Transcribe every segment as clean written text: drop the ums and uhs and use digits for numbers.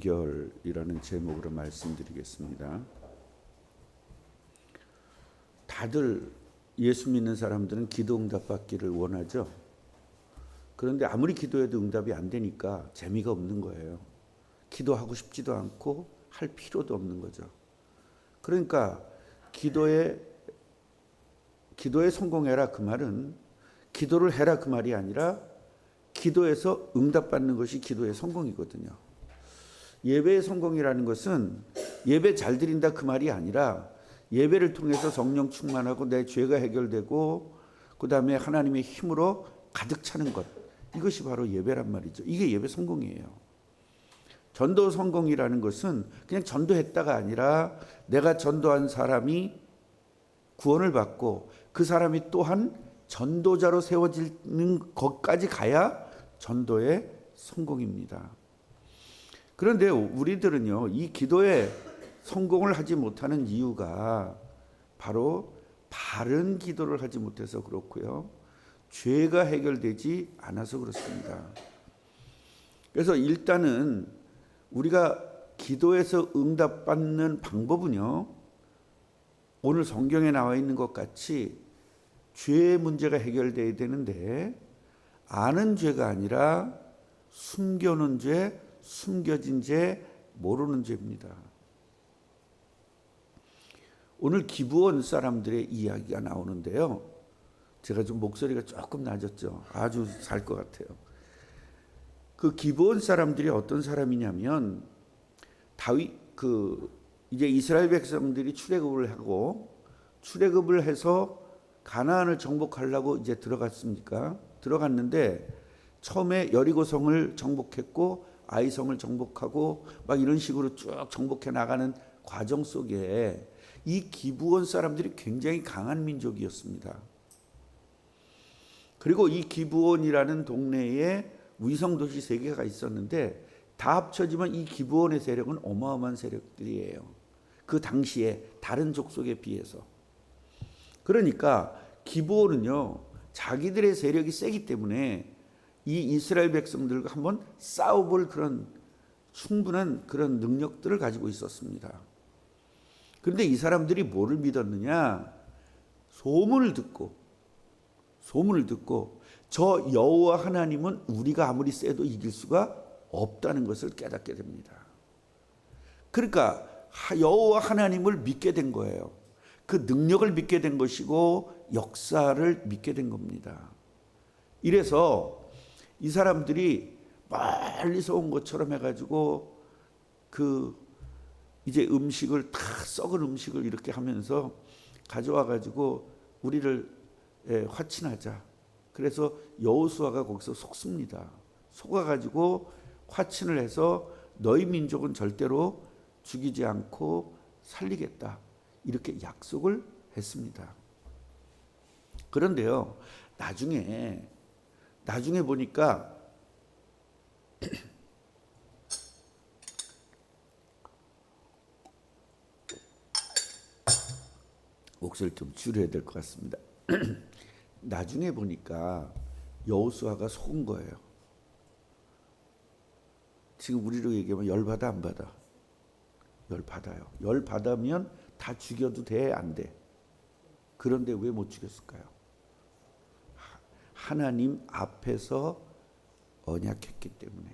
결이라는 제목으로 말씀드리겠습니다. 다들 예수 믿는 사람들은 기도 응답 받기를 원하죠. 그런데 아무리 기도해도 응답이 안 되니까 재미가 없는 거예요. 기도하고 싶지도 않고 할 필요도 없는 거죠. 그러니까 기도에 성공해라 그 말은 기도를 해라 그 말이 아니라 기도에서 응답받는 것이 기도의 성공이거든요. 예배의 성공이라는 것은 예배 잘 드린다 그 말이 아니라 예배를 통해서 성령 충만하고 내 죄가 해결되고 그 다음에 하나님의 힘으로 가득 차는 것, 이것이 바로 예배란 말이죠. 이게 예배 성공이에요. 전도 성공이라는 것은 그냥 전도했다가 아니라 내가 전도한 사람이 구원을 받고 그 사람이 또한 전도자로 세워지는 것까지 가야 전도의 성공입니다. 그런데 우리들은요, 이 기도에 성공을 하지 못하는 이유가 바로 바른 기도를 하지 못해서 그렇고요, 죄가 해결되지 않아서 그렇습니다. 그래서 일단은 우리가 기도에서 응답받는 방법은요, 오늘 성경에 나와 있는 것 같이 죄의 문제가 해결돼야 되는데 아는 죄가 아니라 숨겨놓은 죄, 숨겨진 죄, 모르는 죄입니다. 오늘 기브온 사람들의 이야기가 나오는데요. 제가 좀 목소리가 조금 낮았죠. 아주 살 것 같아요. 그 기브온 사람들이 어떤 사람이냐면 다윗 이제 이스라엘 백성들이 출애굽을 하고 출애굽을 해서 가나안을 정복하려고 이제 들어갔는데 처음에 여리고성을 정복했고 아이성을 정복하고 막 이런 식으로 쭉 정복해 나가는 과정 속에 이 기브온 사람들이 굉장히 강한 민족이었습니다. 그리고 이 기브온이라는 동네에 위성도시 3개가 있었는데 다 합쳐지면 이 기브온의 세력은 어마어마한 세력들이에요. 그 당시에 다른 족속에 비해서. 그러니까 기브온은요, 자기들의 세력이 세기 때문에 이 이스라엘 백성들과 한번 싸워볼 그런 충분한 그런 능력들을 가지고 있었습니다. 그런데 이 사람들이 뭐를 믿었느냐? 소문을 듣고 저 여호와 하나님은 우리가 아무리 세도 이길 수가 없다는 것을 깨닫게 됩니다. 그러니까 여호와 하나님을 믿게 된 거예요. 그 능력을 믿게 된 것이고 역사를 믿게 된 겁니다. 이래서 이 사람들이 멀리서 온 것처럼 해가지고 이제 음식을 다 썩은 음식을 이렇게 하면서 가져와가지고 우리를 화친하자. 그래서 여호수아가 거기서 속습니다. 속아가지고 화친을 해서 너희 민족은 절대로 죽이지 않고 살리겠다. 이렇게 약속을 했습니다. 그런데요, 나중에 보니까 목소리를 좀 줄여야 될 것 같습니다. 나중에 보니까 여호수아가 속은 거예요. 지금 우리로 얘기하면 열받아 안 받아? 열받아요. 열받으면 다 죽여도 돼, 안 돼? 그런데 왜 못 죽였을까요? 하나님 앞에서 언약했기 때문에.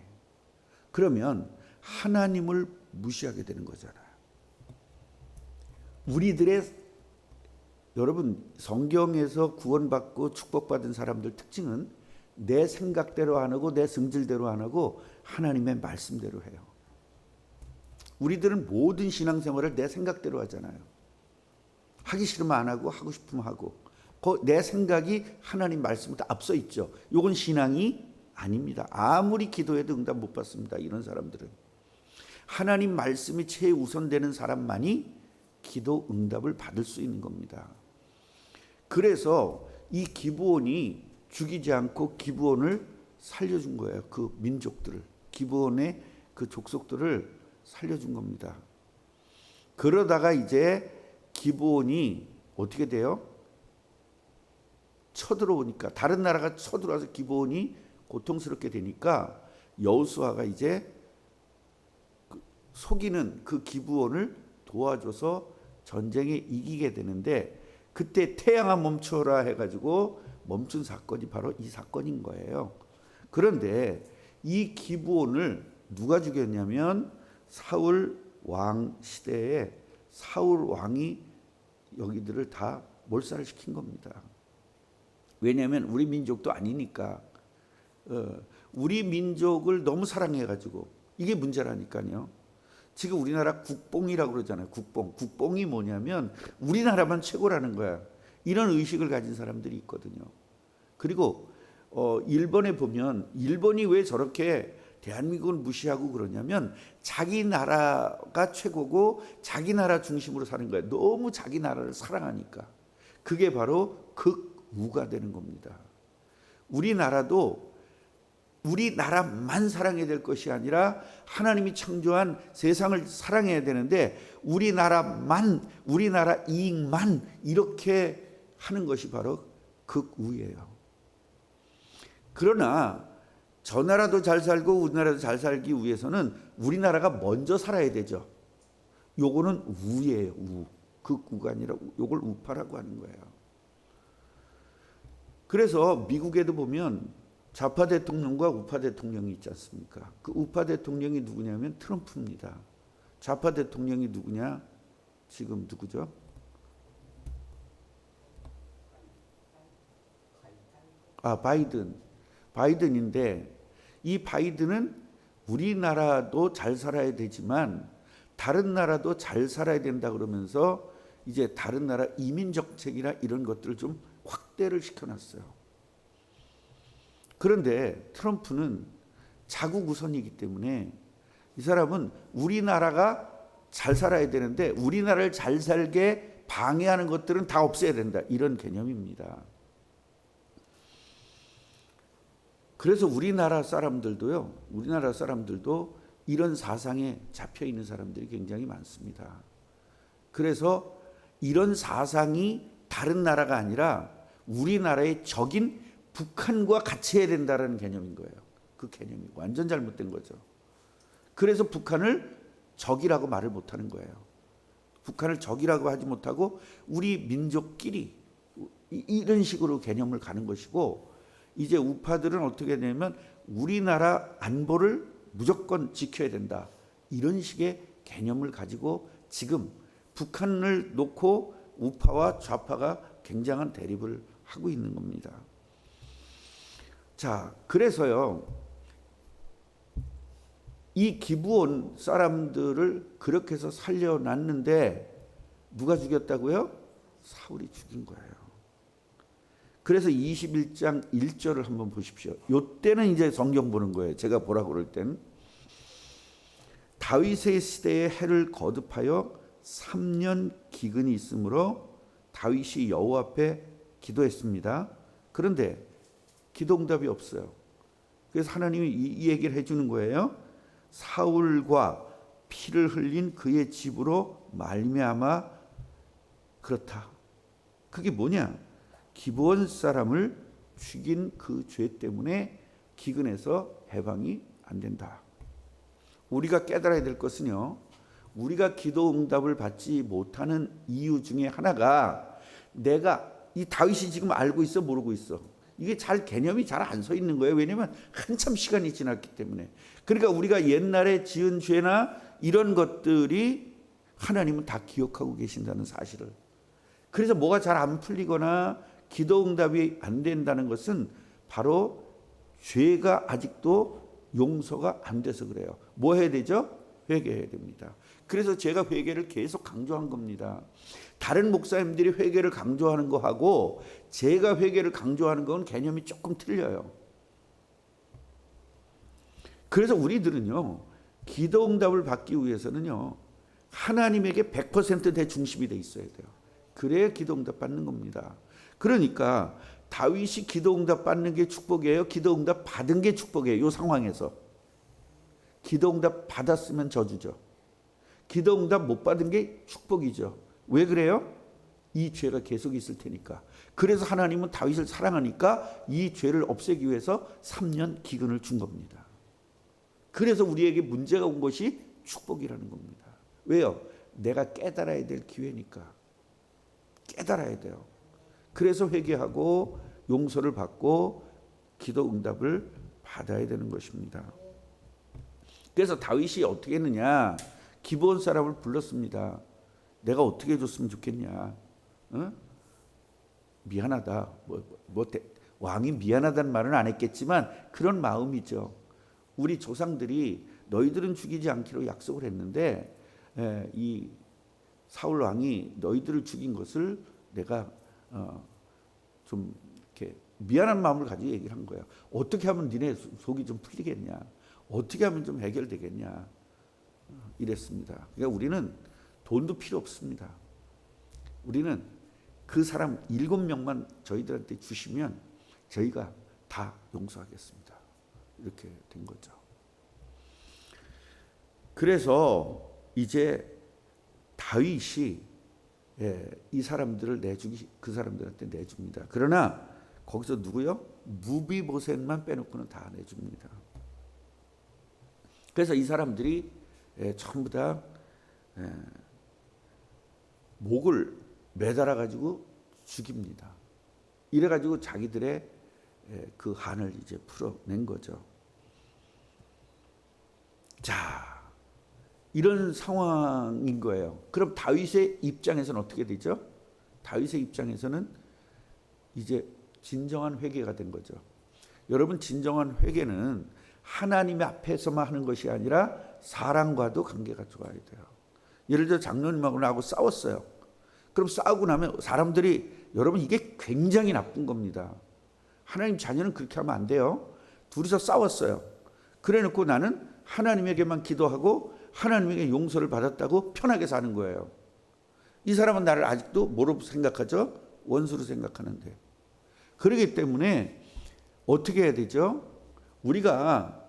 그러면 하나님을 무시하게 되는 거잖아요. 여러분, 성경에서 구원받고 축복받은 사람들 특징은 내 생각대로 안 하고 내 승질대로 안 하고 하나님의 말씀대로 해요. 우리들은 모든 신앙생활을 내 생각대로 하잖아요. 하기 싫으면 안 하고 하고 싶으면 하고 내 생각이 하나님 말씀보다 앞서 있죠. 이건 신앙이 아닙니다. 아무리 기도해도 응답 못 받습니다. 이런 사람들은. 하나님 말씀이 최우선되는 사람만이 기도 응답을 받을 수 있는 겁니다. 그래서 이 기브온이 죽이지 않고 기브온을 살려준 거예요. 그 민족들을, 기브온의 그 족속들을 살려준 겁니다. 그러다가 이제 기브온이 어떻게 돼요? 쳐들어오니까, 다른 나라가 쳐들어와서 기브온이 고통스럽게 되니까 여호수아가 이제 속이는 그 기브온을 도와줘서 전쟁에 이기게 되는데, 그때 태양아 멈춰라 해가지고 멈춘 사건이 바로 이 사건인 거예요. 그런데 이 기브온을 누가 죽였냐면 사울 왕 시대에 사울 왕이 여기들을 다 몰살을 시킨 겁니다. 왜냐하면 우리 민족도 아니니까. 우리 민족을 너무 사랑해가지고 이게 문제라니까요. 지금 우리나라 국뽕이라고 그러잖아요. 국뽕이 뭐냐면 우리나라만 최고라는 거야. 이런 의식을 가진 사람들이 있거든요. 그리고 일본에 보면 일본이 왜 저렇게 대한민국을 무시하고 그러냐면 자기 나라가 최고고 자기 나라 중심으로 사는 거예요. 너무 자기 나라를 사랑하니까. 그게 바로 극우가 되는 겁니다. 우리나라도 우리나라만 사랑해야 될 것이 아니라 하나님이 창조한 세상을 사랑해야 되는데 우리나라 이익만 이렇게 하는 것이 바로 극우예요. 그러나 저 나라도 잘 살고 우리나라도 잘 살기 위해서는 우리나라가 먼저 살아야 되죠. 요거는 우예요. 극우가 아니라 요걸 우파라고 하는 거예요. 그래서 미국에도 보면 좌파 대통령과 우파 대통령이 있지 않습니까? 그 우파 대통령이 누구냐면 트럼프입니다. 좌파 대통령이 누구냐? 지금 누구죠? 바이든인데 이 바이든은 우리나라도 잘 살아야 되지만 다른 나라도 잘 살아야 된다 그러면서 이제 다른 나라 이민 정책이나 이런 것들을 좀 확대를 시켜놨어요. 그런데 트럼프는 자국 우선이기 때문에 이 사람은 우리나라가 잘 살아야 되는데 우리나라를 잘 살게 방해하는 것들은 다 없애야 된다. 이런 개념입니다. 그래서 우리나라 사람들도 이런 사상에 잡혀 있는 사람들이 굉장히 많습니다. 그래서 이런 사상이 다른 나라가 아니라 우리나라의 적인 북한과 같이 해야 된다는 개념인 거예요. 그 개념이 완전 잘못된 거죠. 그래서 북한을 적이라고 말을 못하는 거예요. 북한을 적이라고 하지 못하고 우리 민족끼리 이런 식으로 개념을 가는 것이고, 이제 우파들은 어떻게 되냐면 우리나라 안보를 무조건 지켜야 된다. 이런 식의 개념을 가지고 지금 북한을 놓고 우파와 좌파가 굉장한 대립을 하고 있는 겁니다. 자, 그래서요, 이 기브온 사람들을 그렇게 해서 살려놨는데 누가 죽였다고요? 사울이 죽인 거예요. 그래서 21장 1절을 한번 보십시오. 이때는 이제 성경 보는 거예요. 제가 보라고 그럴 땐 다윗의 시대에 해를 거듭하여 3년 기근이 있으므로 다윗이 여호와 앞에 기도했습니다. 그런데 기도응답이 없어요. 그래서 하나님이 이 얘기를 해주는 거예요. 사울과 피를 흘린 그의 집으로 말미암아 그렇다. 그게 뭐냐? 기브온 사람을 죽인 그 죄 때문에 기근에서 해방이 안 된다. 우리가 깨달아야 될 것은요, 우리가 기도 응답을 받지 못하는 이유 중에 하나가 내가 이 다윗이 지금 알고 있어 모르고 있어. 이게 개념이 잘 안 서 있는 거예요. 왜냐하면 한참 시간이 지났기 때문에. 그러니까 우리가 옛날에 지은 죄나 이런 것들이 하나님은 다 기억하고 계신다는 사실을. 그래서 뭐가 잘 안 풀리거나 기도 응답이 안 된다는 것은 바로 죄가 아직도 용서가 안 돼서 그래요. 뭐 해야 되죠? 회개해야 됩니다. 그래서 제가 회개를 계속 강조한 겁니다. 다른 목사님들이 회개를 강조하는 거하고 제가 회개를 강조하는 건 개념이 조금 틀려요. 그래서 우리들은요, 기도 응답을 받기 위해서는요, 하나님에게 100% 대중심이 돼 있어야 돼요. 그래야 기도 응답 받는 겁니다. 그러니까 다윗이 기도 응답 받는 게 축복이에요? 기도 응답 받은 게 축복이에요? 이 상황에서 기도 응답 받았으면 저주죠. 기도 응답 못 받은 게 축복이죠. 왜 그래요? 이 죄가 계속 있을 테니까. 그래서 하나님은 다윗을 사랑하니까 이 죄를 없애기 위해서 3년 기근을 준 겁니다. 그래서 우리에게 문제가 온 것이 축복이라는 겁니다. 왜요? 내가 깨달아야 될 기회니까. 깨달아야 돼요. 그래서 회개하고 용서를 받고 기도 응답을 받아야 되는 것입니다. 그래서 다윗이 어떻게 했느냐? 기브온 사람을 불렀습니다. 내가 어떻게 해줬으면 좋겠냐? 어? 미안하다. 왕이 미안하다는 말은 안 했겠지만 그런 마음이죠. 우리 조상들이 너희들은 죽이지 않기로 약속을 했는데 이 사울 왕이 너희들을 죽인 것을 내가 좀 이렇게 미안한 마음을 가지고 얘기를 한 거예요. 어떻게 하면 니네 속이 좀 풀리겠냐? 어떻게 하면 좀 해결되겠냐? 이랬습니다. 그러니까 우리는 돈도 필요 없습니다. 우리는 그 사람 7명만 저희들한테 주시면 저희가 다 용서하겠습니다. 이렇게 된 거죠. 그래서 이제 다윗이 이 사람들을 그 사람들한테 내줍니다. 그러나 거기서 누구요? 무비보셋만 빼놓고는 다 내줍니다. 그래서 이 사람들이 전부 다 목을 매달아 가지고 죽입니다. 이래 가지고 자기들의 그 한을 이제 풀어낸 거죠. 자, 이런 상황인 거예요. 그럼 다윗의 입장에서는 어떻게 되죠? 다윗의 입장에서는 이제 진정한 회개가 된 거죠. 여러분, 진정한 회개는 하나님 앞에서만 하는 것이 아니라 사람과도 관계가 좋아야 돼요. 예를 들어 장로님하고 나하고 싸웠어요. 그럼 싸우고 나면 사람들이, 여러분, 이게 굉장히 나쁜 겁니다. 하나님 자녀는 그렇게 하면 안 돼요. 둘이서 싸웠어요. 그래 놓고 나는 하나님에게만 기도하고 하나님에게 용서를 받았다고 편하게 사는 거예요. 이 사람은 나를 아직도 뭐로 생각하죠? 원수로 생각하는데. 그렇기 때문에 어떻게 해야 되죠? 우리가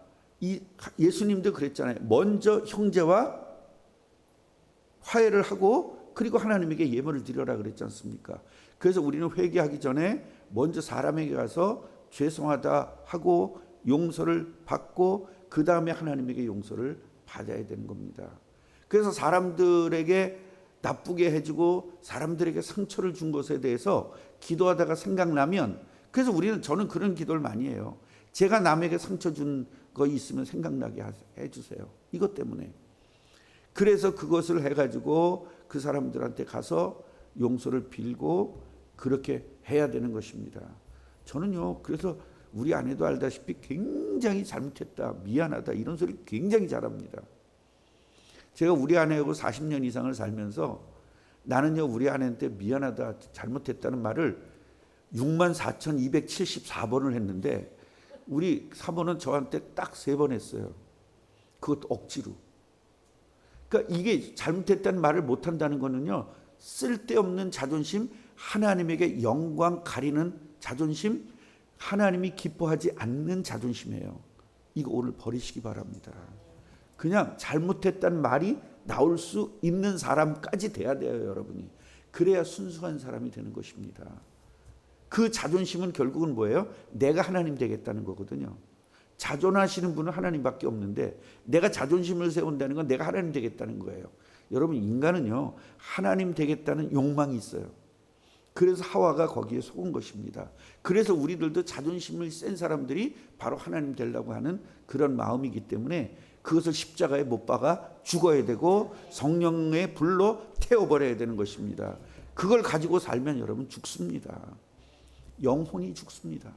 예수님도 그랬잖아요. 먼저 형제와 화해를 하고 그리고 하나님에게 예물을 드려라 그랬지 않습니까? 그래서 우리는 회개하기 전에 먼저 사람에게 가서 죄송하다 하고 용서를 받고 그 다음에 하나님에게 용서를 받아야 되는 겁니다. 그래서 사람들에게 나쁘게 해주고 사람들에게 상처를 준 것에 대해서 기도하다가 생각나면, 그래서 저는 그런 기도를 많이 해요. 제가 남에게 상처 준 거 있으면 생각나게 해주세요. 이것 때문에. 그래서 그것을 해가지고 그 사람들한테 가서 용서를 빌고 그렇게 해야 되는 것입니다. 저는요, 그래서 우리 아내도 알다시피 굉장히 잘못했다, 미안하다 이런 소리 굉장히 잘합니다. 제가 우리 아내하고 40년 이상을 살면서 나는요, 우리 아내한테 미안하다, 잘못했다는 말을 64,274번을 했는데 우리 사모는 저한테 딱 3번 했어요. 그것도 억지로. 그러니까 이게 잘못했다는 말을 못한다는 거는요, 쓸데없는 자존심, 하나님에게 영광 가리는 자존심, 하나님이 기뻐하지 않는 자존심이에요. 이거 오늘 버리시기 바랍니다. 그냥 잘못했다는 말이 나올 수 있는 사람까지 돼야 돼요, 여러분이. 그래야 순수한 사람이 되는 것입니다. 그 자존심은 결국은 뭐예요? 내가 하나님 되겠다는 거거든요. 자존하시는 분은 하나님밖에 없는데 내가 자존심을 세운다는 건 내가 하나님 되겠다는 거예요. 여러분, 인간은요, 하나님 되겠다는 욕망이 있어요. 그래서 하와가 거기에 속은 것입니다. 그래서 우리들도 자존심을 센 사람들이 바로 하나님 되려고 하는 그런 마음이기 때문에 그것을 십자가에 못 박아 죽어야 되고 성령의 불로 태워버려야 되는 것입니다. 그걸 가지고 살면 여러분 죽습니다. 영혼이 죽습니다.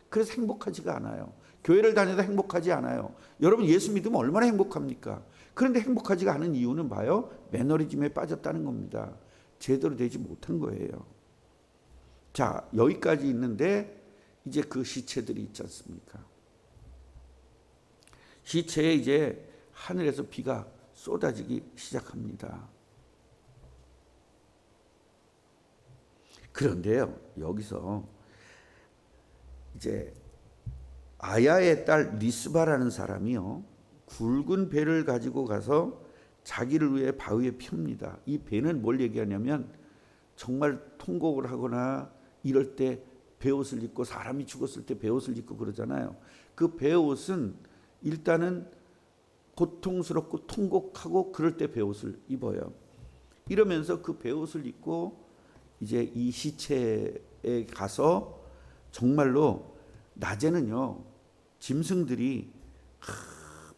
그래서 행복하지가 않아요. 교회를 다녀도 행복하지 않아요. 여러분, 예수 믿으면 얼마나 행복합니까? 그런데 행복하지가 않은 이유는 봐요. 매너리즘에 빠졌다는 겁니다. 제대로 되지 못한 거예요. 자, 여기까지 있는데 이제 그 시체들이 있지 않습니까? 시체에 이제 하늘에서 비가 쏟아지기 시작합니다. 그런데요, 여기서 이제 아야의 딸 리스바라는 사람이요, 굵은 배를 가지고 가서 자기를 위해 바위에 펴니다. 이 배는 뭘 얘기하냐면 정말 통곡을 하거나 이럴 때 베옷을 입고, 사람이 죽었을 때 베옷을 입고 그러잖아요. 그 베옷은 일단은 고통스럽고 통곡하고 그럴 때 베옷을 입어요. 이러면서 그 베옷을 입고 이제 이 시체에 가서 정말로 낮에는요 짐승들이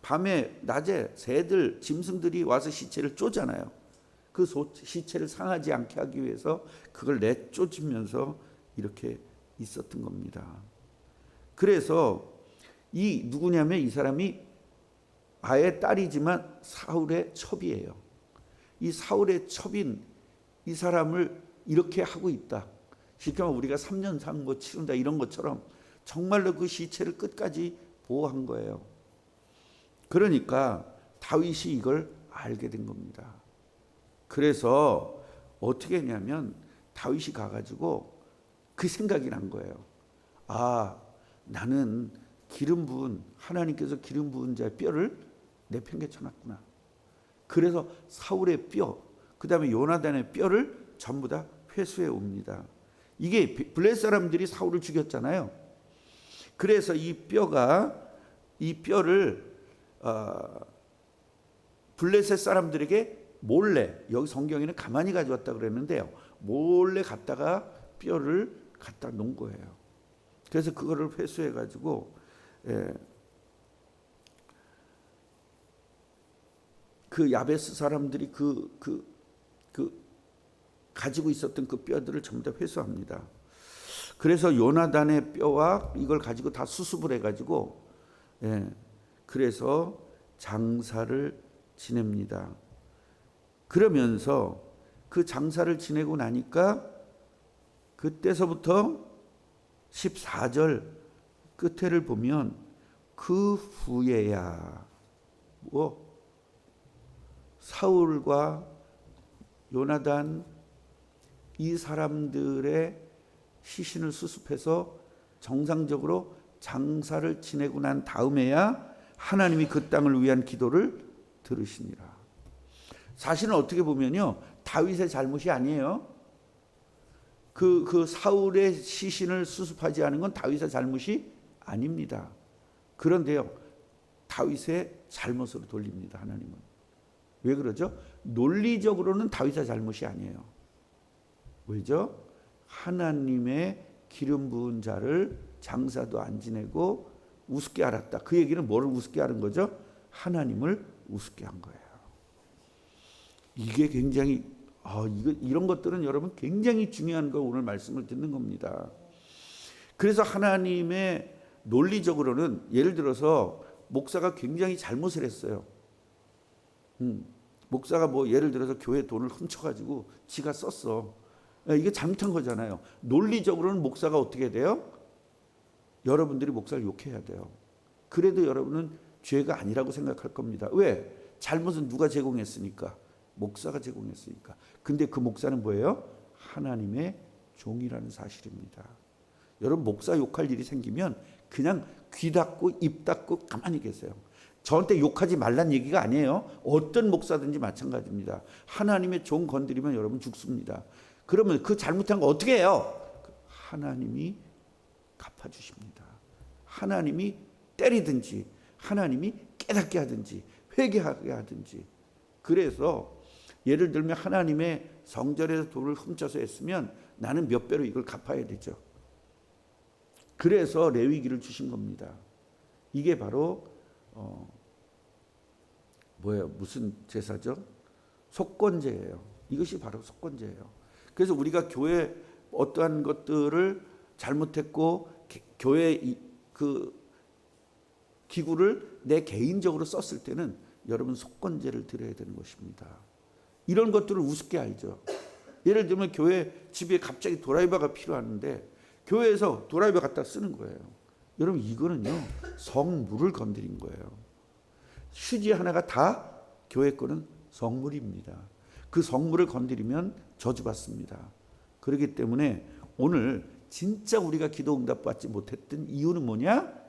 밤에 낮에 새들 짐승들이 와서 시체를 쫓잖아요. 그 시체를 상하지 않게 하기 위해서 그걸 내쫓으면서 이렇게 있었던 겁니다. 그래서 이 누구냐면 이 사람이 아의 딸이지만 사울의 첩이에요. 이 사울의 첩인 이 사람을 이렇게 하고 있다. 쉽게 말하면 우리가 3년 상고 치른다 이런 것처럼 정말로 그 시체를 끝까지 보호한 거예요. 그러니까 다윗이 이걸 알게 된 겁니다. 그래서 어떻게 했냐면 다윗이 가가지고 그 생각이 난 거예요. 아, 나는 기름 부은 하나님께서 기름 부은 자의 뼈를 내팽개쳐놨구나. 그래서 사울의 뼈, 그 다음에 요나단의 뼈를 전부 다 회수해 옵니다. 이게 블레셋 사람들이 사울을 죽였잖아요. 그래서 이 뼈를 블레셋 사람들에게 몰래, 여기 성경에는 가만히 가져왔다 그랬는데요, 몰래 갖다가 뼈를 갖다 놓은 거예요. 그래서 그거를 회수해 가지고 그 야베스 사람들이 가지고 있었던 그 뼈들을 전부 다 회수합니다. 그래서 요나단의 뼈와 이걸 가지고 다 수습을 해가지고 그래서 장사를 지냅니다. 그러면서 그 장사를 지내고 나니까 그때서부터 14절 끝에를 보면 그 후에야 사울과 요나단 이 사람들의 시신을 수습해서 정상적으로 장사를 지내고 난 다음에야 하나님이 그 땅을 위한 기도를 들으시니라. 사실은 어떻게 보면요 다윗의 잘못이 아니에요. 그 사울의 시신을 수습하지 않은 건 다윗의 잘못이 아닙니다. 그런데요 다윗의 잘못으로 돌립니다. 하나님은. 왜 그러죠? 논리적으로는 다윗의 잘못이 아니에요. 왜죠? 하나님의 기름 부은 자를 장사도 안 지내고 우습게 알았다. 그 얘기는 뭐를 우습게 하는 거죠? 하나님을 우습게 한 거예요. 이게 굉장히 이런 것들은 여러분 굉장히 중요한 거 오늘 말씀을 듣는 겁니다. 그래서 하나님의 논리적으로는 예를 들어서 목사가 굉장히 잘못을 했어요. 목사가 예를 들어서 교회 돈을 훔쳐가지고 지가 썼어. 이게 잘못한 거잖아요. 논리적으로는 목사가 어떻게 돼요? 여러분들이 목사를 욕해야 돼요. 그래도 여러분은 죄가 아니라고 생각할 겁니다. 왜? 잘못은 누가 제공했으니까? 목사가 제공했으니까. 근데 그 목사는 뭐예요? 하나님의 종이라는 사실입니다. 여러분 목사 욕할 일이 생기면 그냥 귀 닫고 입 닫고 가만히 계세요. 저한테 욕하지 말란 얘기가 아니에요. 어떤 목사든지 마찬가지입니다. 하나님의 종 건드리면 여러분 죽습니다. 그러면 그 잘못한 거 어떻게 해요? 하나님이 갚아주십니다. 하나님이 때리든지 하나님이 깨닫게 하든지 회개하게 하든지. 그래서 예를 들면 하나님의 성전에서 돈을 훔쳐서 했으면 나는 몇 배로 이걸 갚아야 되죠. 그래서 레위기를 주신 겁니다. 이게 바로 무슨 제사죠? 속건제예요. 이것이 바로 속건제예요. 그래서 우리가 교회 어떠한 것들을 잘못했고 교회 그 기구를 내 개인적으로 썼을 때는 여러분 속건제를 드려야 되는 것입니다. 이런 것들을 우습게 알죠. 예를 들면 교회 집에 갑자기 드라이버가 필요한데 교회에서 드라이버 갖다 쓰는 거예요. 여러분 이거는요 성물을 건드린 거예요. 휴지 하나가 다 교회 거는 성물입니다. 그 성물을 건드리면 저주받습니다. 그렇기 때문에 오늘 진짜 우리가 기도 응답받지 못했던 이유는 뭐냐?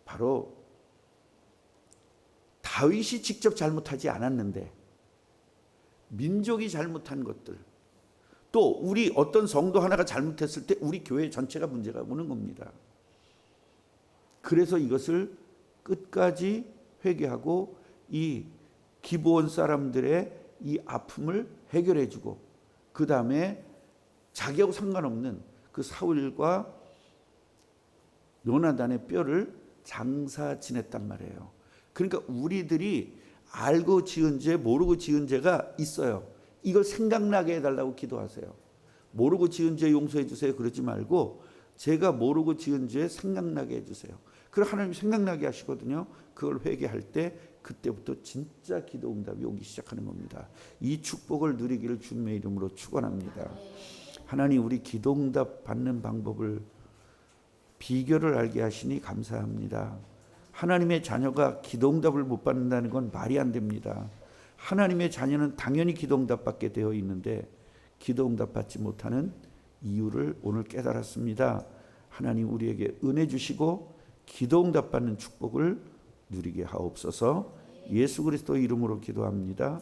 바로 다윗이 직접 잘못하지 않았는데 민족이 잘못한 것들, 또 우리 어떤 성도 하나가 잘못했을 때 우리 교회 전체가 문제가 오는 겁니다. 그래서 이것을 끝까지 회개하고 이 기브온 사람들의 이 아픔을 해결해 주고 그 다음에 자기하고 상관없는 그 사울과 요나단의 뼈를 장사 지냈단 말이에요. 그러니까 우리들이 알고 지은 죄 모르고 지은 죄가 있어요. 이걸 생각나게 해달라고 기도하세요. 모르고 지은 죄 용서해 주세요 그러지 말고 제가 모르고 지은 죄 생각나게 해주세요. 그걸 하나님이 생각나게 하시거든요. 그걸 회개할 때 그때부터 진짜 기도 응답이 오기 시작하는 겁니다. 이 축복을 누리기를 주님의 이름으로 축원합니다. 하나님 우리 기도 응답 받는 방법을 비결을 알게 하시니 감사합니다. 하나님의 자녀가 기도 응답을 못 받는다는 건 말이 안 됩니다. 하나님의 자녀는 당연히 기도 응답 받게 되어 있는데 기도 응답 받지 못하는 이유를 오늘 깨달았습니다. 하나님 우리에게 은혜 주시고 기도 응답 받는 축복을 누리게 하옵소서. 예수 그리스도 이름으로 기도합니다.